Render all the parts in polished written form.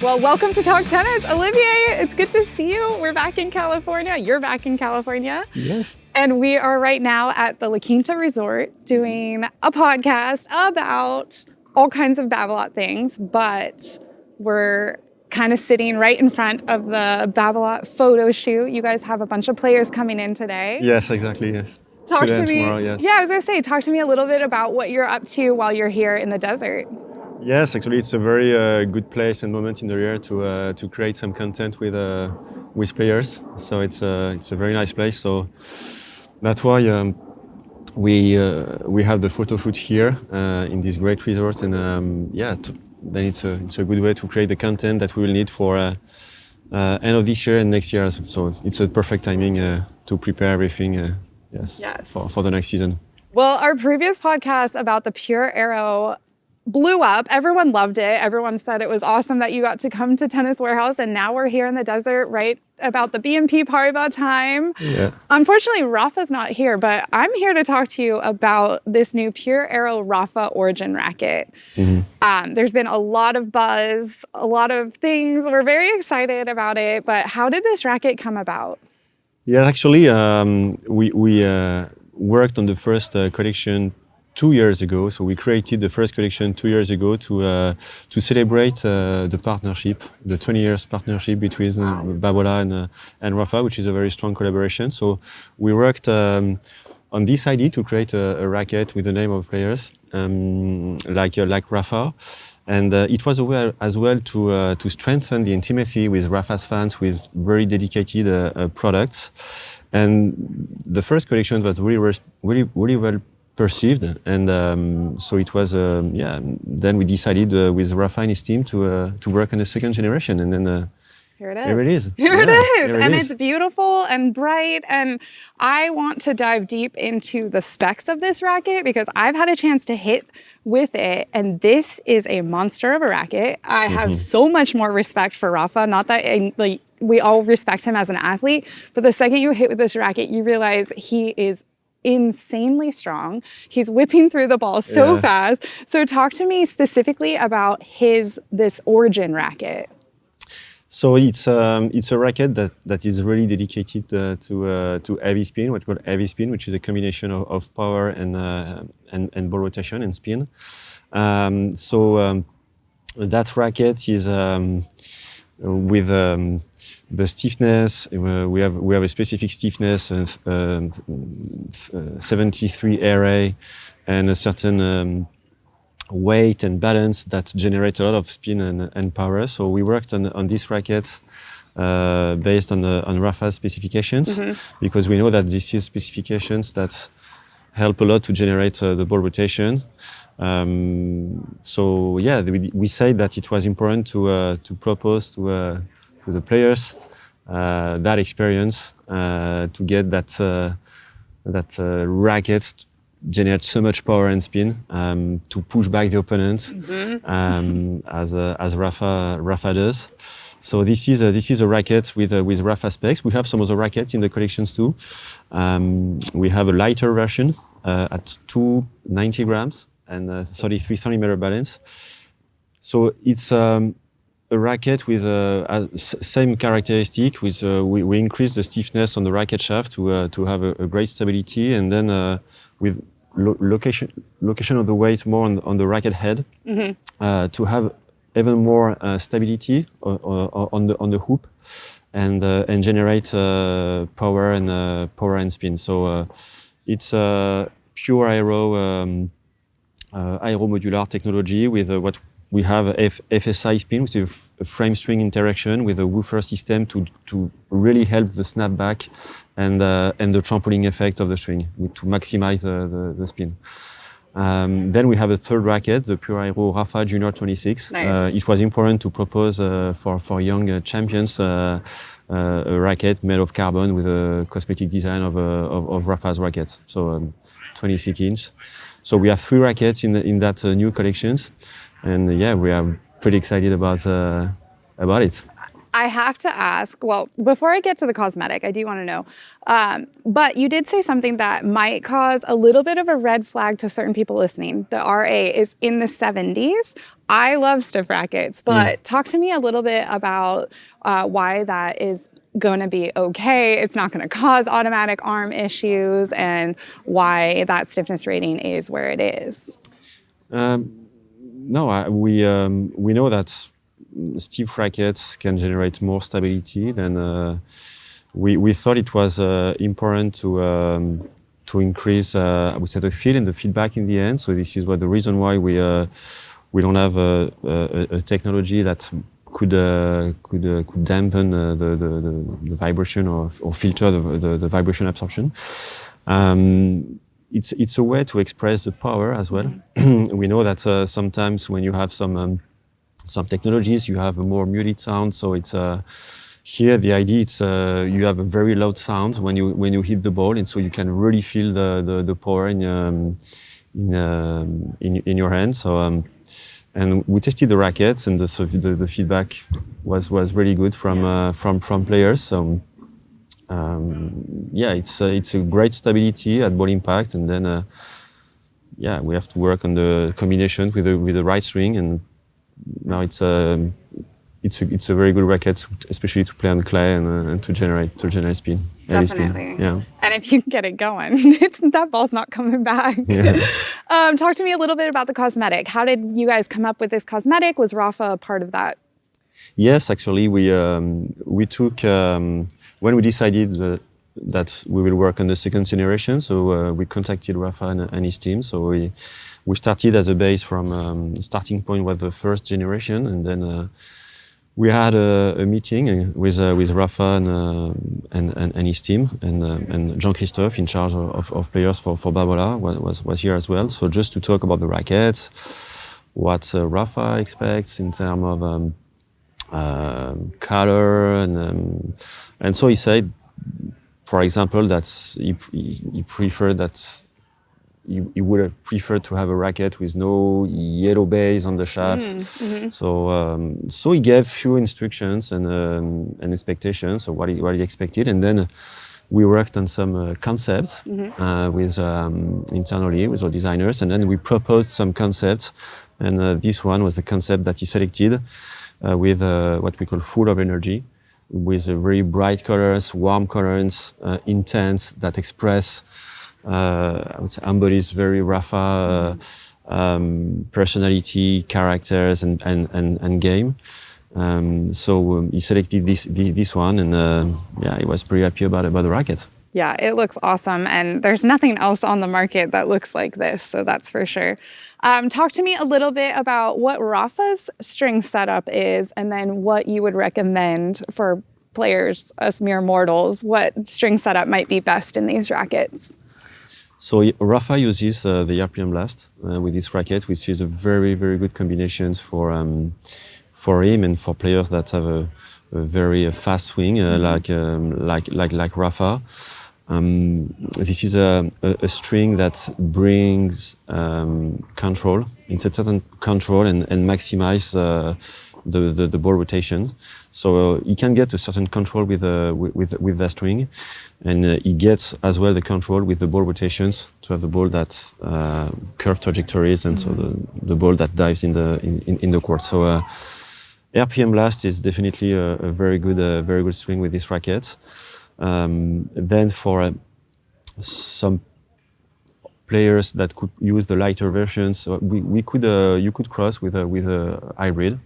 Well, welcome to Talk Tennis. Olivier, it's good to see you. We're back in California. You're back in California. Yes. And we are right now at the La Quinta Resort doing a podcast about all kinds of Babolat things, but we're kind of sitting right in front of the Babolat photo shoot. You guys have a bunch of players coming in today. Yes, exactly, yes. Talk Today to and me. tomorrow, yes. Yeah, I was going to say, talk to me a little bit about what you're up to while you're here in the desert. Yes, actually, it's a very good place and moment in the year to create some content with players. So it's a very nice place. So that's why we have the photo shoot here in this great resort, and then it's a good way to create the content that we will need for end of this year and next year. So it's a perfect timing to prepare everything. Yes. For the next season. Well, our previous podcast about the Pure Aero blew up. Everyone loved it. Everyone said it was awesome that you got to come to Tennis Warehouse, and now we're here in the desert right about the BNP Paribas time. Yeah. Unfortunately, Rafa's not here, but I'm here to talk to you about this new Pure Aero Rafa Origin racket. Mm-hmm. There's been a lot of buzz, a lot of things. We're very excited about it, but how did this racket come about? Yeah, actually, we worked on the first collection 2 years ago. So we created the first collection 2 years ago to celebrate the partnership, the 20 years partnership between Babolat and Rafa, which is a very strong collaboration. So we worked on this idea to create a racket with the name of players like Rafa. And it was a way as well to strengthen the intimacy with Rafa's fans with very dedicated products. And the first collection was really well perceived. And so it was, then we decided with Rafa and his team to work on the second generation. And then here it is. Here it is. Here it is. And it's beautiful and bright. And I want to dive deep into the specs of this racket because I've had a chance to hit with it. And this is a monster of a racket. I have so much more respect for Rafa. Not that we all respect him as an athlete, but the second you hit with this racket, you realize he is insanely strong. He's whipping through the ball so fast. So talk to me specifically about this Origin racket. So it's a racket that is really dedicated to heavy spin, what we call heavy spin, which is a combination of power and ball rotation and spin. That racket is with the stiffness. We have a specific stiffness, 73 RA, and a certain weight and balance that generate a lot of spin and power. So we worked on this racket based on Rafa's specifications, because we know that this is specifications that help a lot to generate the ball rotation. We said that it was important to propose to the players that experience to get that racket generate so much power and spin to push back the opponent as Rafa does. So this is a racket with Rafa specs. We have some other rackets in the collections too. We have a lighter version at 290 grams and 33 centimeter balance. So it's a racket with same characteristic. We increase the stiffness on the racket shaft to have a great stability, and then with location of the weight more on the racket head to have even more stability on the hoop and generate power and spin. So it's a pure aero modular technology with what we have FSI spin, which is a frame string interaction with a woofer system to really help the snapback and the trampoline effect of the string to maximize the spin. Then we have a third racket, the Pure Aero Rafa Junior 26. Nice. It was important to propose for young champions a racket made of carbon with a cosmetic design of Rafa's rackets. So 26 inch. So we have 3 rackets in that new collections, and we are pretty excited about it. I have to ask, well, before I get to the cosmetic, I do want to know, but you did say something that might cause a little bit of a red flag to certain people listening. The RA is in the 70s. I love stiff rackets, but talk to me a little bit about why that is going to be okay. It's not going to cause automatic arm issues, and why that stiffness rating is where it is. No, we know that stiff rackets can generate more stability than we thought it was important to increase, I would say, the feel and the feedback in the end. So this is the reason why we don't have a technology that could dampen the vibration or filter the vibration absorption. It's a way to express the power as well. We know that sometimes when you have some technologies, you have a more muted sound. So it's here the idea it's you have a very loud sound when you hit the ball, and so you can really feel the power in your hand. So and we tested the rackets, and the feedback was really good from players. So yeah, it's a great stability at ball impact, and then yeah, we have to work on the combination with the right swing, and now it's a very good racket, especially to play on clay and to generate speed. Definitely. Speed. Yeah. And if you get it going, that ball's not coming back. Yeah. Talk to me a little bit about the cosmetic. How did you guys come up with this cosmetic? Was Rafa a part of that? Yes, actually, we took when we decided that we will work on the second generation. So we contacted Rafa and his team. So we started as a base from starting point was the first generation, and then we had a meeting with Rafa and his team, and Jean-Christophe, in charge of players for Babolat, was here as well. So just to talk about the rackets, what Rafa expects in terms of color, and so he said, for example, that he preferred that. He would have preferred to have a racket with no yellow base on the shafts. Mm-hmm. So he gave few instructions and expectations, so what he expected, and then we worked on some concepts with internally with our designers, and then we proposed some concepts, and this one was the concept that he selected with what we call full of energy, with very bright colors, warm colors, intense, that express. I would say embodies very Rafa personality, characters, and game. So he selected this one, and yeah, he was pretty happy about the racket. Yeah, it looks awesome, and there's nothing else on the market that looks like this, so that's for sure. Talk to me a little bit about what Rafa's string setup is, and then what you would recommend for players, us mere mortals, what string setup might be best in these rackets. So Rafa uses the RPM Blast with this racket, which is a very, very good combination for him and for players that have a very fast swing, like Rafa. This is a string that brings control. It's a certain control and maximize the ball rotation. So he can get a certain control with the string, and he gets as well the control with the ball rotations to have the ball that curve trajectories, and so the ball that dives in the court. So RPM Blast is definitely a very good swing with this racket. Then for some players that could use the lighter versions, you could cross with a hybrid.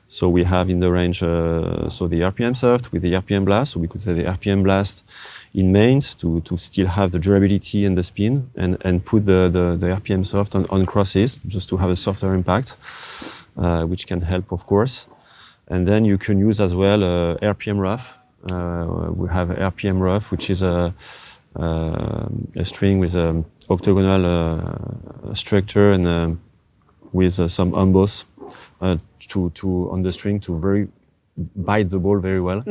So we have in the range so the RPM Soft with the RPM Blast. So we could say the RPM Blast in mains to still have the durability and the spin, and put the RPM Soft on crosses just to have a softer impact, which can help, of course. And then you can use as well RPM Rough. We have RPM Rough, which is a string with an octagonal structure and with some emboss to on the string to very bite the ball very well.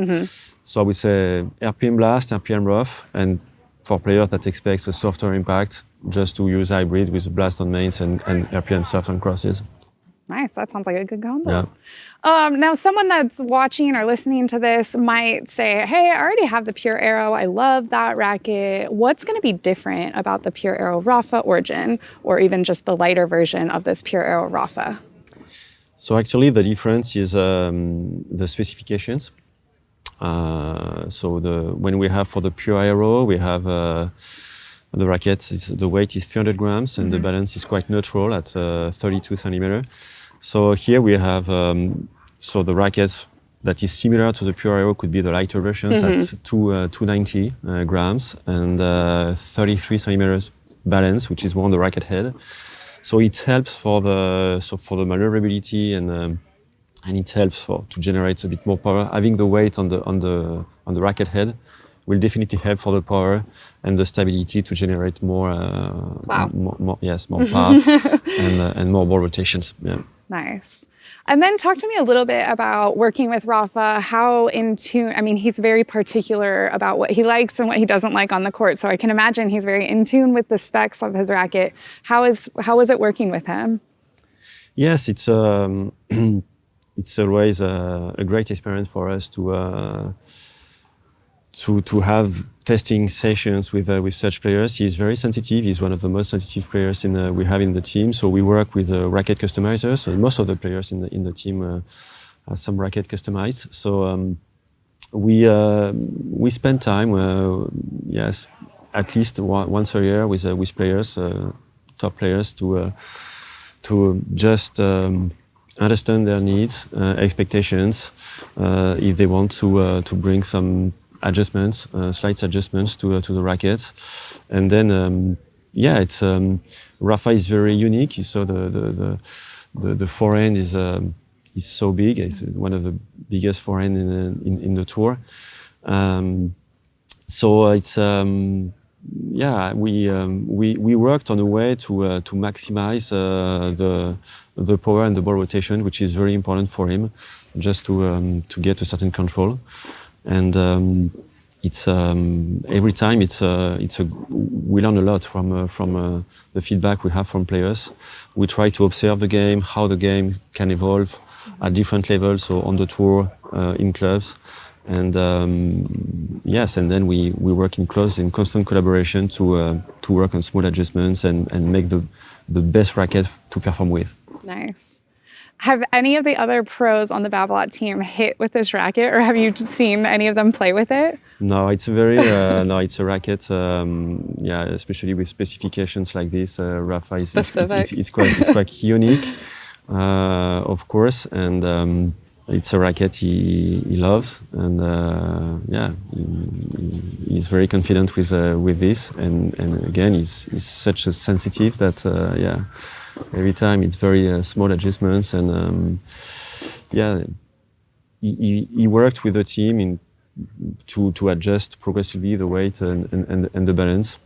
So I would say RPM Blast, RPM Rough, and for players that expect a softer impact, just to use hybrid with Blast on mains and RPM Soft on crosses. Nice. That sounds like a good combo. Yeah. Now, someone that's watching or listening to this might say, hey, I already have the Pure Aero. I love that racket. What's going to be different about the Pure Aero Rafa Origin, or even just the lighter version of this Pure Aero Rafa? So actually, the difference is the specifications. When we have for the Pure Aero, we have the racket, the weight is 300 grams and the balance is quite neutral at 32 centimeter. So here we have the racket that is similar to the Pure Aero could be the lighter versions at 290 grams and 33 centimeters balance, which is more on the racket head. So it helps for the maneuverability and it helps to generate a bit more power. Having the weight on the racket head will definitely help for the power and the stability to generate more power and more ball rotations. Yeah. Nice. And then talk to me a little bit about working with Rafa, how in tune, I mean, he's very particular about what he likes and what he doesn't like on the court. So I can imagine he's very in tune with the specs of his racket. How was it working with him? Yes, it's always a great experience for us to have testing sessions with such players. He's very sensitive. He's one of the most sensitive players we have in the team. So we work with racket customizers. So most of the players in the team have some racket customized. So we spend time, at least once a year with players, top players, to just understand their needs, expectations, if they want to bring some adjustments, slight adjustments to the racket, and then Rafa is very unique. So the forehand is so big. It's one of the biggest forehand in the tour. So it's we worked on a way to maximize the power and the ball rotation, which is very important for him, just to get a certain control. And it's every time we learn a lot from the feedback we have from players. We try to observe the game, how the game can evolve at different levels, so on the tour, in clubs, and and then we work in constant collaboration to work on small adjustments and make the best racket to perform with. Nice. Have any of the other pros on the Babolat team hit with this racket, or have you seen any of them play with it? No, it's a very it's a racket. Especially with specifications like this, Rafa is it's quite unique, of course, and it's a racket he loves, and he's very confident with this, and again he's such a sensitive that every time it's very small adjustments, and he worked with the team to adjust progressively the weight and the balance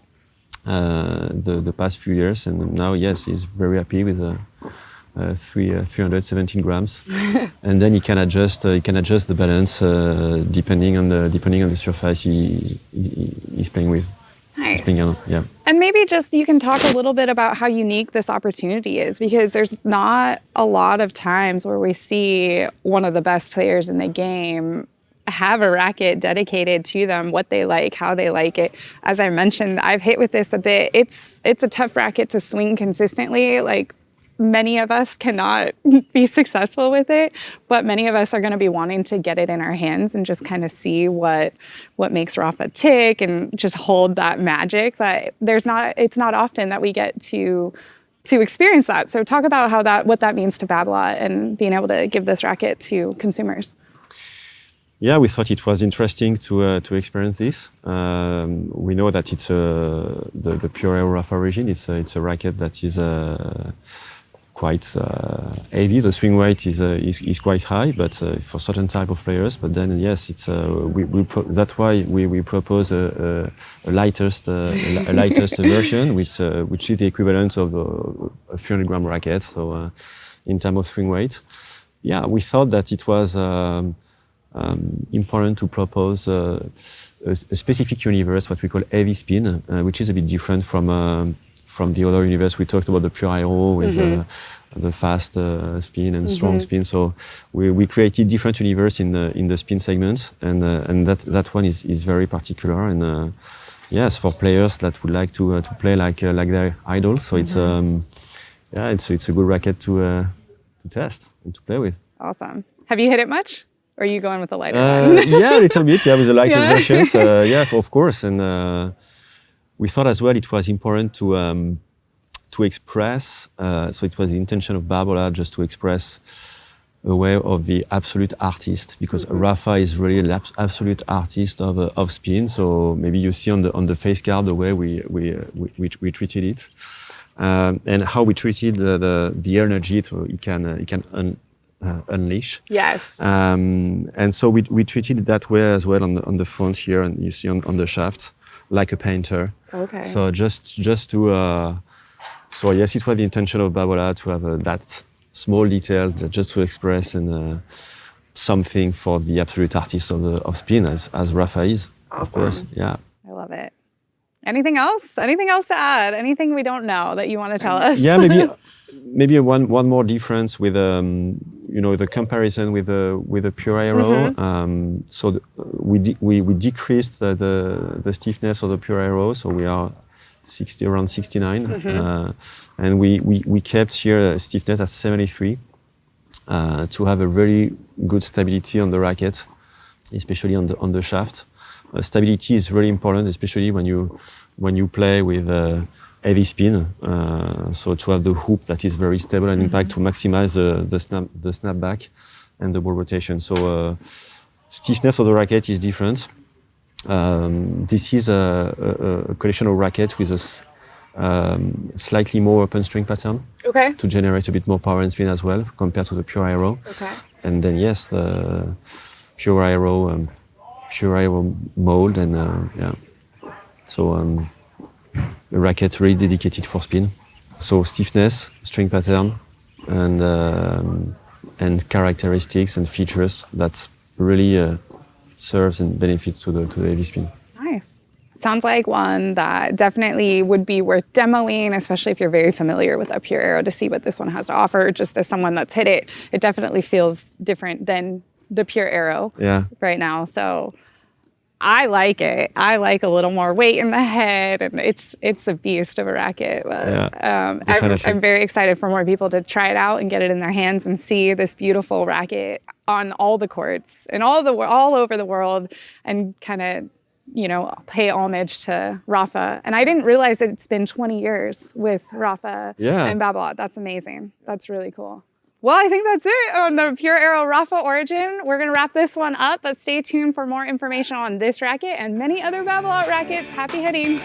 the past few years, and now he's very happy with 317 grams, and then he can adjust the balance depending on the surface he's playing with. Nice. Yeah. And maybe just you can talk a little bit about how unique this opportunity is, because there's not a lot of times where we see one of the best players in the game have a racket dedicated to them, what they like, how they like it. As I mentioned, I've hit with this a bit. It's a tough racket to swing consistently. Like, many of us cannot be successful with it, but many of us are going to be wanting to get it in our hands and just kind of see what makes Rafa tick and just hold that magic. But it's not often that we get to experience that. So talk about what that means to Babolat and being able to give this racket to consumers. Yeah, we thought it was interesting to experience this. We know that it's the Pure Aero Rafa Origin. It's a racket that is quite heavy. The swing weight is quite high, but for certain type of players. But then yes, it's that's why we propose a lightest version, which is the equivalent of a 300-gram racket. So in terms of swing weight, we thought that it was important to propose a specific universe, what we call heavy spin, which is a bit different from from the other universe. We talked about the Pure Aero with the fast spin and strong spin. So we created different universe in the spin segment, and that one is very particular. And yes, for players that would like to play like their idol. So it's it's a good racket to test and to play with. Awesome. Have you hit it much? Or are you going with the lighter one? Yeah, a little bit. Yeah, with the lightest versions. Yeah, of course. And we thought as well it was important to express. So it was the intention of Babolat just to express a way of the absolute artist, because Rafa is really an absolute artist of spin. So maybe you see on the face card the way we treated it, and how we treated the energy he can unleash. Yes. And so we treated it that way as well on the front here, and you see on the shaft, like a painter. Okay. So just to so yes, it was the intention of Babolat to have that small detail just to express and something for the absolute artist of spin as Rafa is. Awesome. Of course. Yeah. I love it. Anything else? Anything else to add? Anything we don't know that you want to tell us? Yeah, maybe one more difference with the comparison with the Pure Aero. So we decreased the stiffness of the Pure Aero, so we are around 69, and we kept here a stiffness at 73 to have a very good stability on the racket, especially on the shaft. Stability is really important, especially when you play with heavy spin. So to have the hoop that is very stable and in fact to maximize the snapback and the ball rotation. So stiffness of the racket is different. This is a collection of rackets with a slightly more open string pattern to generate a bit more power and spin as well compared to the Pure Aero. And then yes, the Pure Aero mold and so a racket really dedicated for spin. So stiffness, string pattern, and characteristics and features that really serves and benefits to the heavy spin. Nice. Sounds like one that definitely would be worth demoing, especially if you're very familiar with a Pure Aero, to see what this one has to offer. Just as someone that's hit it, it definitely feels different than the Pure Aero right now. So I like it. I like a little more weight in the head, and it's a beast of a racket. But, I'm very excited for more people to try it out and get it in their hands and see this beautiful racket on all the courts and all over the world, and kind of pay homage to Rafa. And I didn't realize that it's been 20 years with Rafa and Babolat. That's amazing. That's really cool. Well, I think that's it on the Pure Aero Rafa Origin. We're going to wrap this one up, but stay tuned for more information on this racket and many other Babolat rackets. Happy hitting.